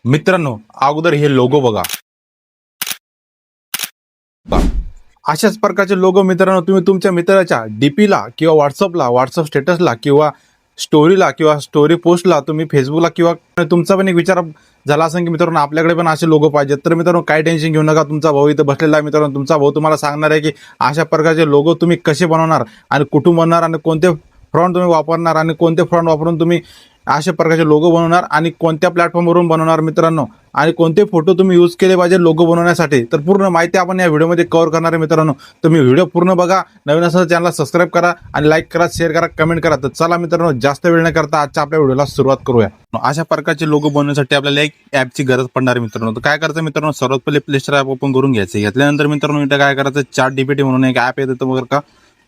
मित्रांनो, अगोदर हे लोगो बघा. अशाच प्रकारचे लोगो मित्रांनो तुम्ही तुमच्या मित्राच्या डीपीला किंवा व्हॉट्सअप स्टेटसला किंवा स्टोरीला किंवा स्टोरी पोस्टला तुम्ही फेसबुकला किंवा तुमचा पण एक विचार झाला असेल की मित्रांनो आपल्याकडे पण असे लोगो पाहिजेत. तर मित्रांनो काय टेन्शन घेऊ नका. तुमचा भाऊ इथं बसलेला आहे मित्रांनो. तुमचा भाऊ तुम्हाला सांगणार आहे की अशा प्रकारचे लोगो तुम्ही कसे बनवणार आणि कुठून बनवणार आणि कोणते फ्रॉन्ट तुम्ही वापरणार आणि कोणते फ्रॉन्ट वापरून तुम्ही अशा प्रकारचे लोगो बनवणार आणि कोणत्या प्लॅटफॉर्मवरून बनवणार मित्रांनो आणि कोणते फोटो तुम्ही यूज केले पाहिजे लोगो बनवण्यासाठी. तर पूर्ण माहिती आपण या व्हिडिओमध्ये कव्हर करणार आहे मित्रांनो. तुम्ही व्हिडिओ पूर्ण बघा. नवीन असेल चॅनलला सबस्क्राईब करा आणि लाईक करा, शेअर करा, कमेंट करा. तर चला मित्रांनो जास्त वेळ न करता आजच्या आपल्या व्हिडिओला सुरुवात करूया. अशा प्रकारचे लोगो बनवण्यासाठी आपल्याला एक ॲपची गरज पडणार आहे मित्रांनो. तर काय करायचं मित्रांनो, सर्वात पहिले प्ले स्टोर ॲप ओपन करून घ्यायचं. घेतल्यानंतर मित्रांनो इथं काय करायचं, ChatGPT म्हणून एक ॲप येतं बघा का.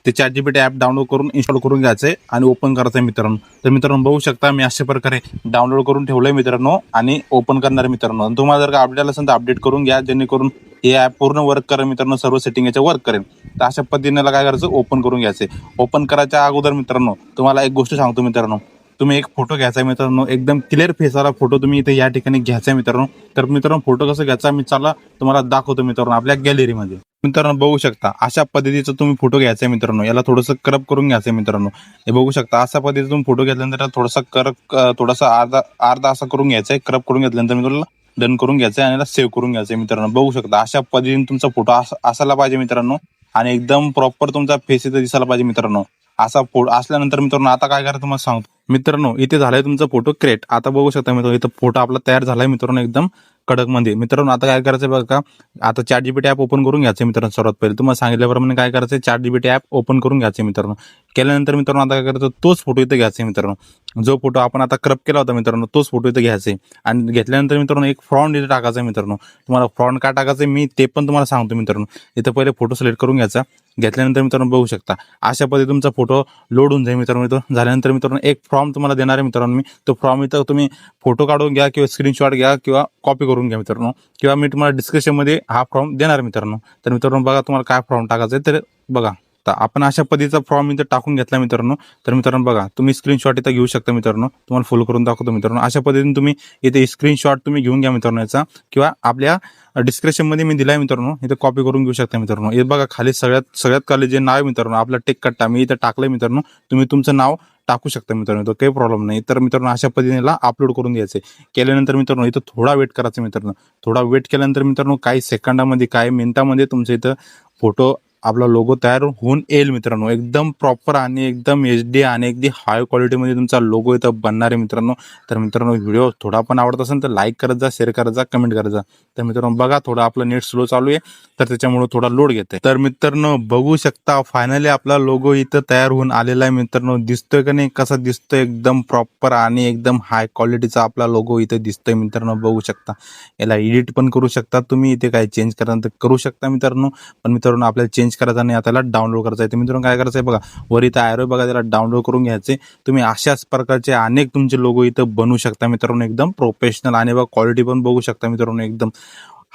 ते ChatGPT ॲप डाउनलोड करून इन्स्टॉल करून घ्यायचं आणि ओपन करायचं मित्रांनो. तर मित्रांनो बघू शकता मी अशा प्रकारे डाउनलोड करून ठेवलंय मित्रांनो आणि ओपन करणार आहे मित्रांनो. तुम्हाला जर का अपडेट आलं असेल तर अपडेट करून घ्या, जेणेकरून हे ॲप पूर्ण वर्क करेल मित्रांनो. सर्व सेटिंग याच्या वर्क करेल. तर अशा पद्धतीने काय करायचं, ओपन करून घ्यायचं. ओपन करायच्या अगोदर मित्रांनो तुम्हाला एक गोष्ट सांगतो मित्रांनो. तुम्ही एक फोटो घ्यायचा मित्रांनो, एकदम क्लिअर फेसवाला फोटो तुम्ही इथे या ठिकाणी घ्यायचा मित्रांनो. तर मित्रांनो फोटो कसं घ्यायचा मी चला तुम्हाला दाखवतो मित्रांनो आपल्या गॅलरीमध्ये. मित्रांनो बघू शकता अशा पद्धतीचा तुम्ही फोटो घ्यायचा मित्रांनो. याला थोडंसं क्रप करून घ्यायचं मित्रांनो. हे बघू शकता अशा पद्धतीचा तुम्ही फोटो घेतल्यानंतर थोडासा थोडासा अर्धा असा करून घ्यायचा आहे. क्रप करून घेतल्यानंतर मित्रांनो डन करून घ्यायचं आणि याला सेव्ह करून घ्यायचं मित्रांनो. बघू शकता अशा पद्धतीने तुमचा फोटो असायला पाहिजे मित्रांनो आणि एकदम प्रॉपर तुमचा फेस इथं दिसायला पाहिजे मित्रांनो. असा फोटो असल्यानंतर मित्रांनो आता काय करायचं तुम्हाला सांगतो मित्रांनो. इथे झालाय तुमचा फोटो क्रिएट. आता बघू शकता मित्रांनो इथं फोटो आपला तयार झालाय मित्रांनो एकदम कडक मध्ये. मित्रांनो आता काय करायचं बघा का, आता ChatGPT ॲप ओपन करून घ्यायचं मित्रांनो. सर्वात पहिले तुम्हाला सांगितल्याप्रमाणे काय करायचं, ChatGPT ॲप ओपन करून घ्यायचं मित्रांनो. केल्यानंतर मित्रांनो आता काय करायचं, तोच फोटो इथं घ्यायचा मित्रांनो. जो फोटो आपण आता क्रप केला होता मित्रांनो तोच फोटो इथं घ्यायचा आणि घेतल्यानंतर मित्रांनो एक फ्रॉन्ट इथे टाकायचा मित्रांनो. तुम्हाला फ्रॉन्ट का टाकायचं मी ते पण तुम्हाला सांगतो मित्रांनो. इथं पहिले फोटो सिलेक्ट करून घ्यायचा. घेतल्यानंतर मित्रांनो बघू शकता अशा पद्धतीने तुमचा फोटो लोड होऊन जाईल मित्रांनो. इथं झाल्यानंतर मित्रांनो एक फॉर्म तुम्हाला देणार आहे मित्रांनो मी. तो फॉर्म इथं तुम्ही फोटो काढून घ्या किंवा स्क्रीनशॉट घ्या किंवा कॉपी करून घ्या मित्रांनो. किंवा मी तुम्हाला डिस्क्रिप्शनमध्ये हा फॉर्म देणार मित्रांनो. तर मित्रांनो बघा तुम्हाला काय फॉर्म टाकायचं आहे तर बघा. तर आपण अशा पद्धतीचा फॉर्म इथं टाकून घेतला मित्रांनो. तर मित्रांनो बघा तुम्ही स्क्रीनशॉट इथं घेऊ शकता मित्रांनो. तुम्हाला फुल करून दाखवतो मित्रांनो. अशा पद्धतीने तुम्ही इथे स्क्रीनशॉट तुम्ही घेऊन घ्या मित्रांनो याचा, किंवा आपल्या डिस्क्रिप्शनमध्ये मी दिलाय मित्रांनो. इथं कॉपी करून घेऊ शकता मित्रांनो. हे बघा खाली सगळ्यात खाली जे नाव आहे मित्रांनो आपला टेक कट्टा मी इथं टाकलंय मित्रांनो. तुम्ही तुमचं नाव टाकू शकता मित्रांनो, तो काही प्रॉब्लेम नाही. तर मित्रांनो अशा पद्धतीने अपलोड करून द्यायचे. केल्यानंतर मित्रांनो इथं थोडा वेट करायचा मित्रांनो. थोडा वेट केल्यानंतर मित्रांनो काही सेकंदामध्ये काही मिनिटामध्ये तुमच्या इथं फोटो आपला लोगो तयार होऊन येईल मित्रांनो. एकदम प्रॉपर आणि एकदम HD आणि एकदम हाय क्वालिटीमध्ये तुमचा लोगो इथं बनणार आहे मित्रांनो. तर मित्रांनो व्हिडिओ थोडा पण आवडत असेल तर लाईक करत जा, शेअर करत जा, कमेंट करत जा. तर मित्रांनो बघा थोडं आपलं नेट स्लो चालू आहे तर त्याच्यामुळे थोडा लोड घेत आहे. तर मित्रांनो बघू शकता फायनली आपला लोगो इथं तयार होऊन आलेला आहे मित्रांनो. दिसतोय का नाही, कसा दिसतोय, एकदम प्रॉपर आणि एकदम हाय क्वालिटीचा आपला लोगो इथं दिसतोय मित्रांनो. बघू शकता याला एडिट पण करू शकता तुम्ही. इथे काय चेंज करा तर करू शकता मित्रांनो. पण मित्रांनो आपल्याला चेंज करायचा आणि त्याला डाउनलोड करायचं आहे. तर मित्रांनो काय करायचं आहे बघा, वर इथं ॲरो बघा, त्याला डाउनलोड करून घ्यायचे. तुम्ही अशाच प्रकारचे अनेक तुमचे लोगो इथं बनवू शकता मित्रांनो. एकदम प्रोफेशनल आणि बघा क्वालिटी पण बघू शकता मित्रांनो. एकदम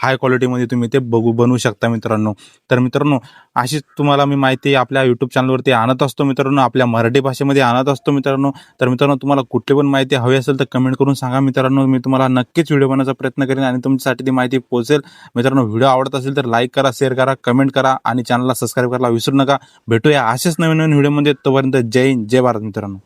हाय क्वालिटीमध्ये तुम्ही ते बनवू शकता मित्रांनो. तर मित्रांनो अशीच तुम्हाला मी माहिती आपल्या यूट्यूब चॅनलवरती आणत असतो मित्रांनो. आपल्या मराठी भाषेमध्ये आणत असतो मित्रांनो. तर मित्रांनो तुम्हाला कुठली पण माहिती हवी असेल तर कमेंट करून सांगा मित्रांनो. मी तुम्हाला नक्कीच व्हिडिओ बनवण्याचा प्रयत्न करेन आणि तुमच्यासाठी ती माहिती पोहोचेल मित्रांनो. व्हिडिओ आवडत असेल तर लाईक करा, शेअर करा, कमेंट करा आणि चॅनलला सबस्क्राईब करायला विसरू नका. भेटूया असेच नवीन व्हिडिओमध्ये. तोपर्यंत जय हिंद, जय भारत मित्रांनो.